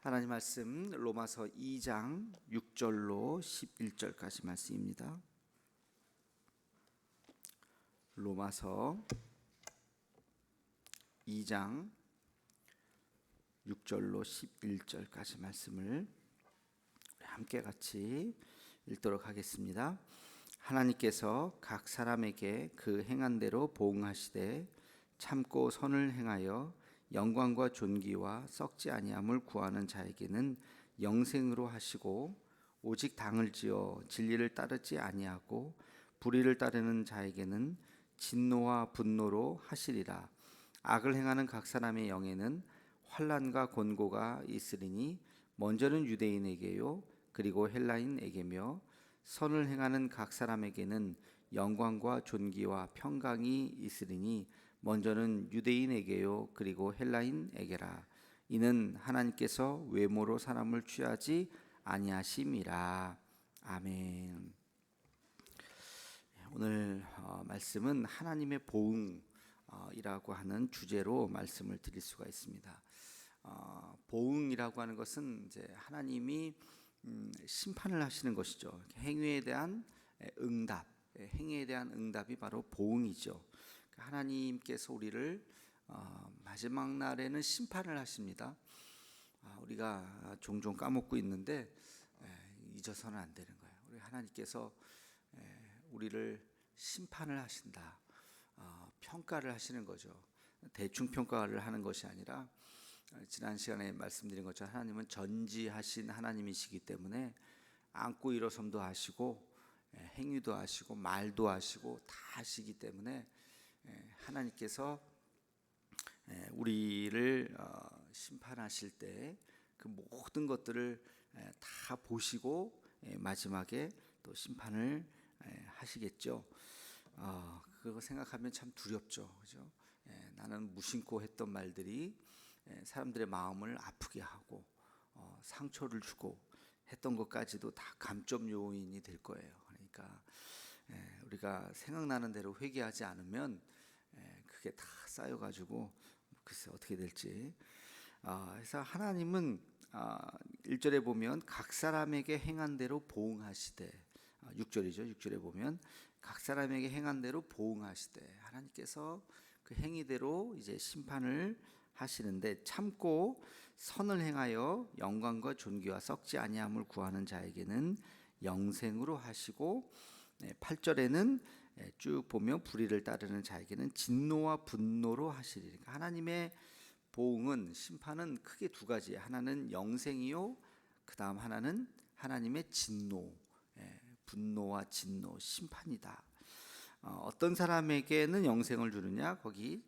하나님 말씀 로마서 2장 6절로 11절까지 말씀입니다. 로마서 2장 6절로 11절까지 말씀을 함께 같이 읽도록 하겠습니다. 하나님께서 각 사람에게 그 행한 대로 보응하시되 참고 선을 행하여 영광과 존귀와 썩지 아니함을 구하는 자에게는 영생으로 하시고, 오직 당을 지어 진리를 따르지 아니하고 불의를 따르는 자에게는 진노와 분노로 하시리라. 악을 행하는 각 사람의 영에는 환난과 곤고가 있으리니 먼저는 유대인에게요 그리고 헬라인에게며, 선을 행하는 각 사람에게는 영광과 존귀와 평강이 있으리니 먼저는 유대인에게요 그리고 헬라인에게라. 이는 하나님께서 외모로 사람을 취하지 아니하심이라. 아멘. 오늘 말씀은 하나님의 보응이라고 하는 주제로 말씀을 드릴 수가 있습니다. 보응이라고 하는 것은 이제 하나님이 심판을 하시는 것이죠. 행위에 대한 응답, 행위에 대한 응답이 바로 보응이죠. 하나님께서 우리를 마지막 날에는 심판을 하십니다. 우리가 종종 까먹고 있는데 잊어서는 안 되는 거예요. 우리 하나님께서 우리를 심판을 하신다. 평가를 하시는 거죠. 대충 평가를 하는 것이 아니라, 지난 시간에 말씀드린 것처럼 하나님은 전지하신 하나님이시기 때문에 앉고 일어섬도 하시고 행위도 하시고 말도 하시고 다 하시기 때문에 하나님께서 우리를 심판하실 때 그 모든 것들을 다 보시고 마지막에 또 심판을 하시겠죠. 그거 생각하면 참 두렵죠, 그죠? 나는 무심코 했던 말들이 사람들의 마음을 아프게 하고 상처를 주고 했던 것까지도 다 감점 요인이 될 거예요. 그러니까 우리가 생각나는 대로 회개하지 않으면 그게 다 쌓여가지고 글쎄 어떻게 될지. 그래서 하나님은 1절에 보면 각 사람에게 행한 대로 보응하시되, 6절이죠. 6절에 보면 각 사람에게 행한 대로 보응하시되, 하나님께서 그 행위대로 이제 심판을 하시는데, 참고 선을 행하여 영광과 존귀와 썩지 아니함을 구하는 자에게는 영생으로 하시고, 8절에는 쭉 보면 불의를 따르는 자에게는 진노와 분노로 하시리니까, 하나님의 보응은, 심판은 크게 두 가지. 하나는 영생이요, 그 다음 하나는 하나님의 진노, 분노와 진노, 심판이다. 어떤 사람에게는 영생을 주느냐, 거기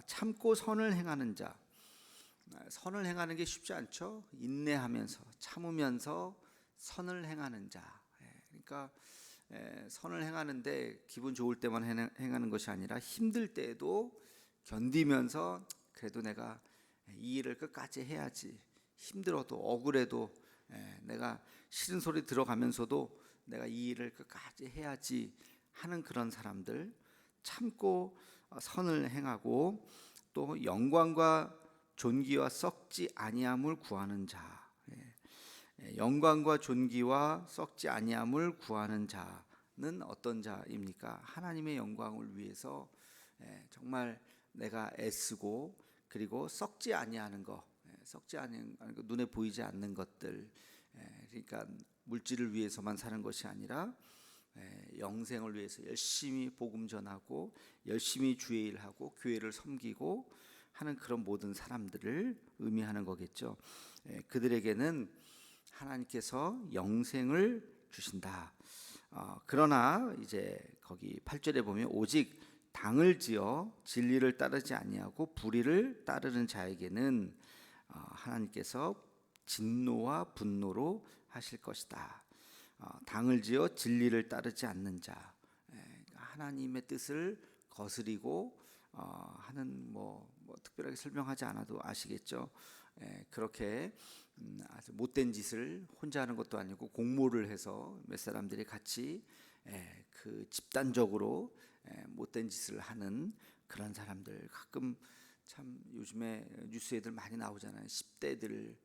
참고 선을 행하는 자. 선을 행하는 게 쉽지 않죠. 인내하면서 참으면서 선을 행하는 자. 그러니까 선을 행하는데 기분 좋을 때만 행하는 것이 아니라 힘들 때에도 견디면서, 그래도 내가 이 일을 끝까지 해야지, 힘들어도 억울해도 내가 싫은 소리 들어가면서도 내가 이 일을 끝까지 해야지 하는 그런 사람들, 참고 선을 행하고 또 영광과 존귀와 썩지 아니함을 구하는 자. 영광과 존귀와 썩지 아니함을 구하는 자는 어떤 자입니까? 하나님의 영광을 위해서 정말 내가 애쓰고, 그리고 썩지 아니하는 것, 썩지 아니하는 것, 눈에 보이지 않는 것들, 그러니까 물질을 위해서만 사는 것이 아니라 영생을 위해서 열심히 복음 전하고 열심히 주의 일하고 교회를 섬기고 하는 그런 모든 사람들을 의미하는 거겠죠. 그들에게는 하나님께서 영생을 주신다. 그러나 이제 거기 8절에 보면 오직 당을 지어 진리를 따르지 아니하고 불의를 따르는 자에게는 하나님께서 진노와 분노로 하실 것이다. 당을 지어 진리를 따르지 않는 자, 하나님의 뜻을 거스리고 하는, 뭐 특별하게 설명하지 않아도 아시겠죠. 그렇게 아주 못된 짓을 혼자 하는 것도 아니고 공모를 해서 몇 사람들이 같이 그 집단적으로 못된 짓을 하는 그런 사람들, 가끔 참 요즘에 뉴스에들 많이 나오잖아요. 10대들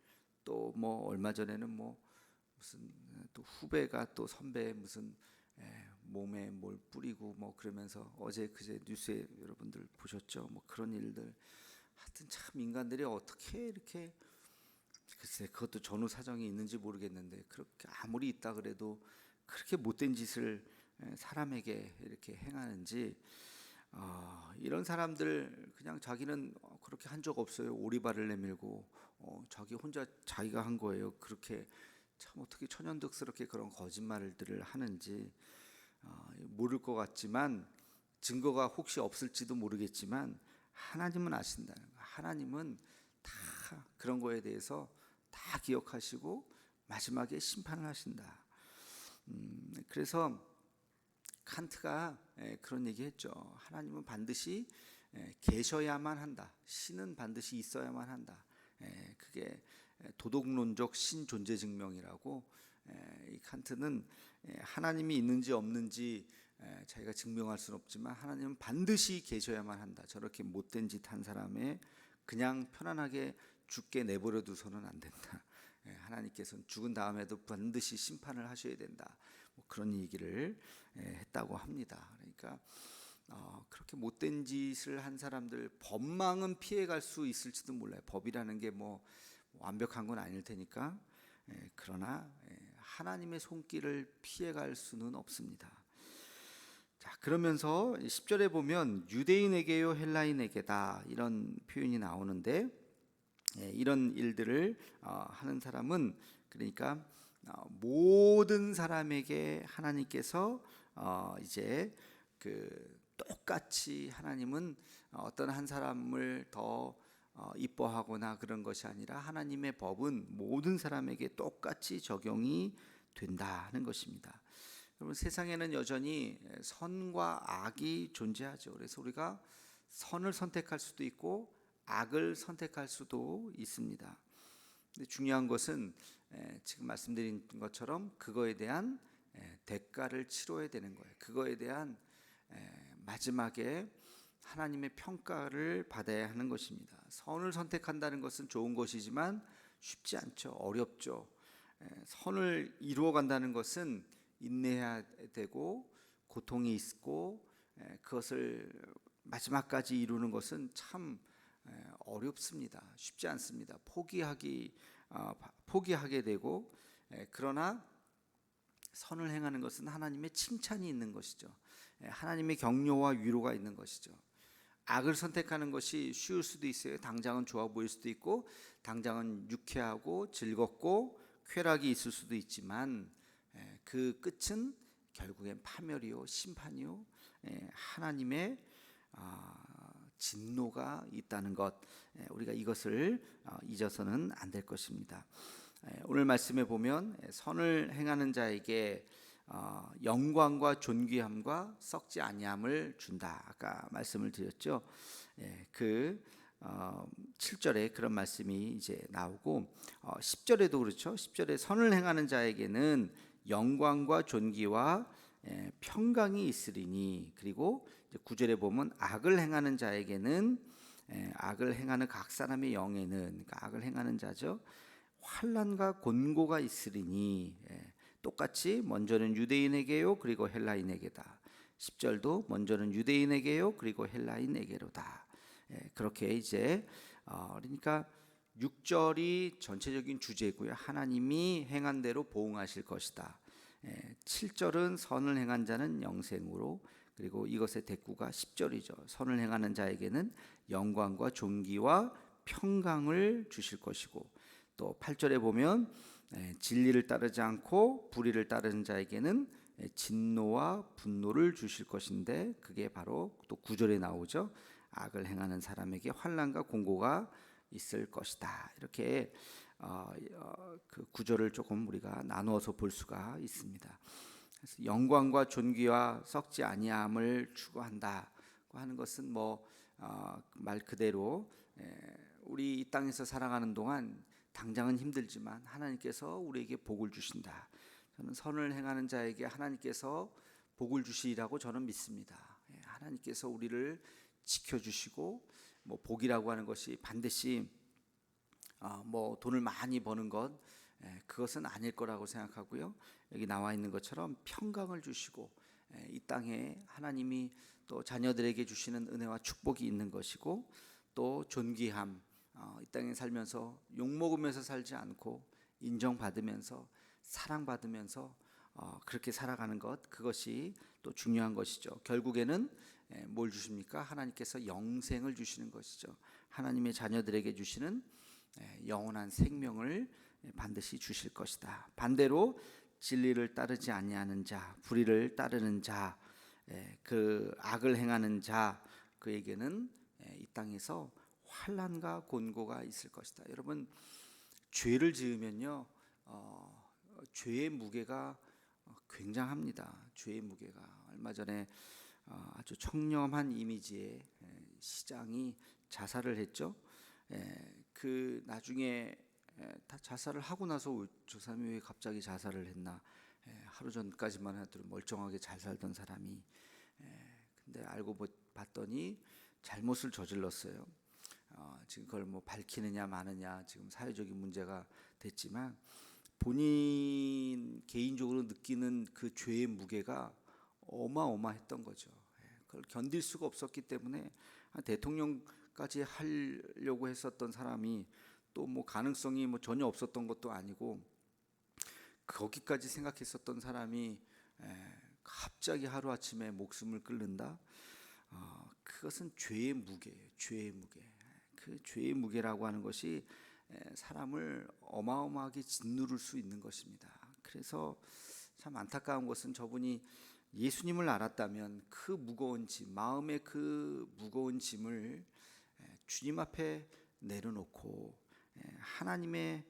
또 뭐 얼마 전에는 뭐 무슨 또 후배가 또 선배 무슨 몸에 뭘 뿌리고 뭐 그러면서 어제 그제 뉴스에 여러분들 보셨죠? 뭐 그런 일들. 하여튼 참 인간들이 어떻게 이렇게, 글쎄 그것도 전후 사정이 있는지 모르겠는데 그렇게 아무리 있다 그래도 그렇게 못된 짓을 사람에게 이렇게 행하는지. 이런 사람들 그냥 자기는 그렇게 한 적 없어요. 오리발을 내밀고 자기 혼자 자기가 한 거예요. 그렇게 참 어떻게 천연덕스럽게 그런 거짓말들을 하는지 모를 것 같지만, 증거가 혹시 없을지도 모르겠지만 하나님은 아신다는 거. 하나님은 다 그런 거에 대해서 다 기억하시고 마지막에 심판을 하신다. 그래서 칸트가 그런 얘기했죠. 하나님은 반드시 계셔야만 한다. 신은 반드시 있어야만 한다. 그게 도덕론적 신존재 증명이라고. 이 칸트는 하나님이 있는지 없는지 자기가 증명할 수는 없지만 하나님은 반드시 계셔야만 한다. 저렇게 못된 짓 한 사람에 그냥 편안하게 죽게 내버려 두서는 안 된다. 하나님께서는 죽은 다음에도 반드시 심판을 하셔야 된다. 뭐 그런 얘기를 했다고 합니다. 그러니까 그렇게 못된 짓을 한 사람들, 법망은 피해갈 수 있을지도 몰라요. 법이라는 게 뭐 완벽한 건 아닐 테니까. 그러나 하나님의 손길을 피해갈 수는 없습니다. 자, 그러면서 10절에 보면 유대인에게요 헬라인에게다 이런 표현이 나오는데, 이런 일들을 하는 사람은 그러니까 모든 사람에게 하나님께서 이제 그 똑같이, 하나님은 어떤 한 사람을 더 이뻐하거나 그런 것이 아니라 하나님의 법은 모든 사람에게 똑같이 적용이 된다 하는 것입니다. 여러분, 세상에는 여전히 선과 악이 존재하죠. 그래서 우리가 선을 선택할 수도 있고 악을 선택할 수도 있습니다. 근데 중요한 것은 지금 말씀드린 것처럼 그거에 대한 대가를 치러야 되는 거예요. 그거에 대한 마지막에 하나님의 평가를 받아야 하는 것입니다. 선을 선택한다는 것은 좋은 것이지만 쉽지 않죠. 어렵죠. 선을 이루어 간다는 것은 인내해야 되고 고통이 있고, 그것을 마지막까지 이루는 것은 참 어렵습니다. 쉽지 않습니다. 포기하게 되고, 그러나 선을 행하는 것은 하나님의 칭찬이 있는 것이죠. 하나님의 격려와 위로가 있는 것이죠. 악을 선택하는 것이 쉬울 수도 있어요. 당장은 좋아 보일 수도 있고 당장은 유쾌하고 즐겁고 쾌락이 있을 수도 있지만 그 끝은 결국엔 파멸이요 심판이요 하나님의 진노가 있다는 것, 우리가 이것을 잊어서는 안 될 것입니다. 오늘 말씀에 보면 선을 행하는 자에게 영광과 존귀함과 썩지 아니함을 준다. 아까 말씀을 드렸죠. 그 7절에 그런 말씀이 이제 나오고 10절에도 그렇죠. 10절에 선을 행하는 자에게는 영광과 존귀와 평강이 있으리니, 그리고 9절에 보면 악을 행하는 자에게는 악을 행하는 각 사람의 영에는, 그러니까 악을 행하는 자죠, 환난과 곤고가 있으리니, 똑같이 먼저는 유대인에게요 그리고 헬라인에게다. 10절도 먼저는 유대인에게요 그리고 헬라인에게로다. 그렇게 이제 그러니까 6절이 전체적인 주제고요. 하나님이 행한 대로 보응하실 것이다. 7절은 선을 행한 자는 영생으로, 그리고 이것의 대꾸가 10절이죠. 선을 행하는 자에게는 영광과 존귀와 평강을 주실 것이고, 또 8절에 보면 진리를 따르지 않고 불의를 따르는 자에게는 진노와 분노를 주실 것인데, 그게 바로 또 9절에 나오죠. 악을 행하는 사람에게 환난과 공고가 있을 것이다. 이렇게 그 9절을 조금 우리가 나누어서 볼 수가 있습니다. 그래서 영광과 존귀와 썩지 아니함을 추구한다고 하는 것은 말 그대로 우리 이 땅에서 살아가는 동안 당장은 힘들지만 하나님께서 우리에게 복을 주신다. 저는 선을 행하는 자에게 하나님께서 복을 주시리라고 저는 믿습니다. 하나님께서 우리를 지켜주시고, 복이라고 하는 것이 반드시 뭐 돈을 많이 버는 것, 그것은 아닐 거라고 생각하고요. 여기 나와 있는 것처럼 평강을 주시고 이 땅에 하나님이 또 자녀들에게 주시는 은혜와 축복이 있는 것이고, 또 존귀함, 이 땅에 살면서 욕먹으면서 살지 않고 인정받으면서 사랑받으면서 그렇게 살아가는 것, 그것이 또 중요한 것이죠. 결국에는 뭘 주십니까? 하나님께서 영생을 주시는 것이죠. 하나님의 자녀들에게 주시는 영원한 생명을 반드시 주실 것이다. 반대로 진리를 따르지 아니하는 자, 불의를 따르는 자, 그 악을 행하는 자, 그에게는 이 땅에서 환난과 곤고가 있을 것이다. 여러분, 죄를 지으면요, 죄의 무게가 굉장합니다. 죄의 무게가. 얼마 전에 아주 청렴한 이미지의 시장이 자살을 했죠. 그 나중에 다 자살을 하고 나서 저 사람이 왜 갑자기 자살을 했나, 하루 전까지만 해도 멀쩡하게 잘 살던 사람이, 근데 알고 봤더니 잘못을 저질렀어요. 지금 그걸 뭐 밝히느냐 마느냐 지금 사회적인 문제가 됐지만, 본인 개인적으로 느끼는 그 죄의 무게가 어마어마했던 거죠. 그걸 견딜 수가 없었기 때문에 대통령까지 하려고 했었던 사람이, 또 뭐 가능성이 뭐 전혀 없었던 것도 아니고 거기까지 생각했었던 사람이 갑자기 하루아침에 목숨을 끊는다. 그것은 죄의 무게예요. 죄의 무게. 그 죄의 무게라고 하는 것이 사람을 어마어마하게 짓누를 수 있는 것입니다. 그래서 참 안타까운 것은, 저분이 예수님을 알았다면 그 무거운 짐, 마음의 그 무거운 짐을 주님 앞에 내려놓고 하나님의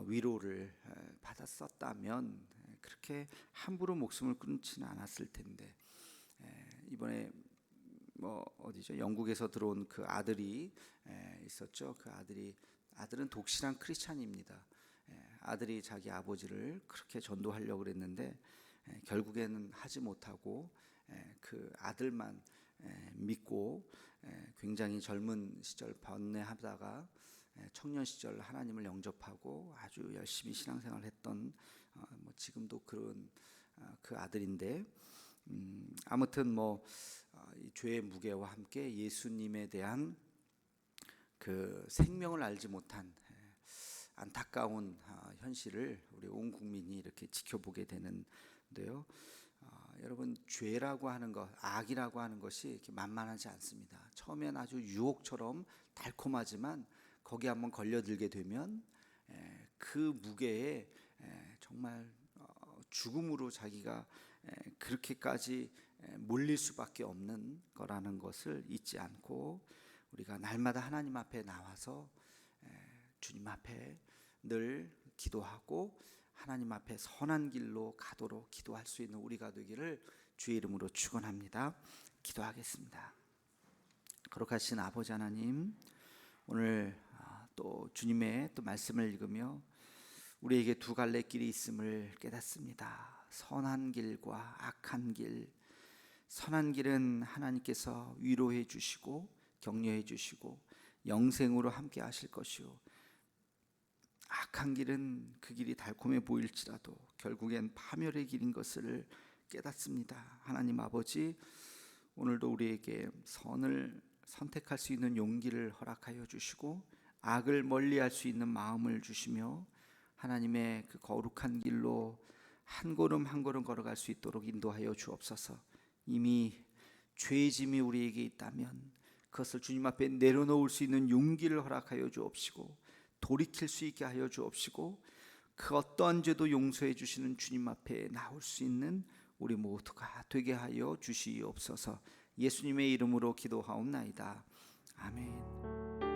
위로를 받았었다면 그렇게 함부로 목숨을 끊지는 않았을 텐데, 이번에 뭐 어디죠? 영국에서 들어온 그 아들이 있었죠. 그 아들은 독실한 크리스찬입니다. 아들이 자기 아버지를 그렇게 전도하려고 그랬는데 결국에는 하지 못하고 그 아들만 믿고 굉장히 젊은 시절 번뇌하다가 청년 시절 하나님을 영접하고 아주 열심히 신앙생활을 했던, 뭐 지금도 그런 그 아들인데, 아무튼 뭐 이 죄의 무게와 함께 예수님에 대한 그 생명을 알지 못한 안타까운 현실을 우리 온 국민이 이렇게 지켜보게 되는데요. 여러분, 죄라고 하는 것, 악이라고 하는 것이 이렇게 만만하지 않습니다. 처음엔 아주 유혹처럼 달콤하지만 거기에 한번 걸려들게 되면 그 무게에 정말 죽음으로 자기가 그렇게까지 몰릴 수밖에 없는 거라는 것을 잊지 않고, 우리가 날마다 하나님 앞에 나와서 주님 앞에 늘 기도하고 하나님 앞에 선한 길로 가도록 기도할 수 있는 우리가 되기를 주의 이름으로 축원합니다. 기도하겠습니다. 거룩하신 아버지 하나님, 오늘 또 주님의 또 말씀을 읽으며 우리에게 두 갈래 길이 있음을 깨닫습니다. 선한 길과 악한 길. 선한 길은 하나님께서 위로해 주시고 격려해 주시고 영생으로 함께 하실 것이요, 악한 길은 그 길이 달콤해 보일지라도 결국엔 파멸의 길인 것을 깨닫습니다. 하나님 아버지, 오늘도 우리에게 선을 선택할 수 있는 용기를 허락하여 주시고 악을 멀리할 수 있는 마음을 주시며 하나님의 그 거룩한 길로 한 걸음 한 걸음 걸어갈 수 있도록 인도하여 주옵소서. 이미 죄의 짐이 우리에게 있다면 그것을 주님 앞에 내려놓을 수 있는 용기를 허락하여 주옵시고 돌이킬 수 있게 하여 주옵시고 그 어떠한 죄도 용서해 주시는 주님 앞에 나올 수 있는 우리 모두가 되게 하여 주시옵소서. 예수님의 이름으로 기도하옵나이다. 아멘.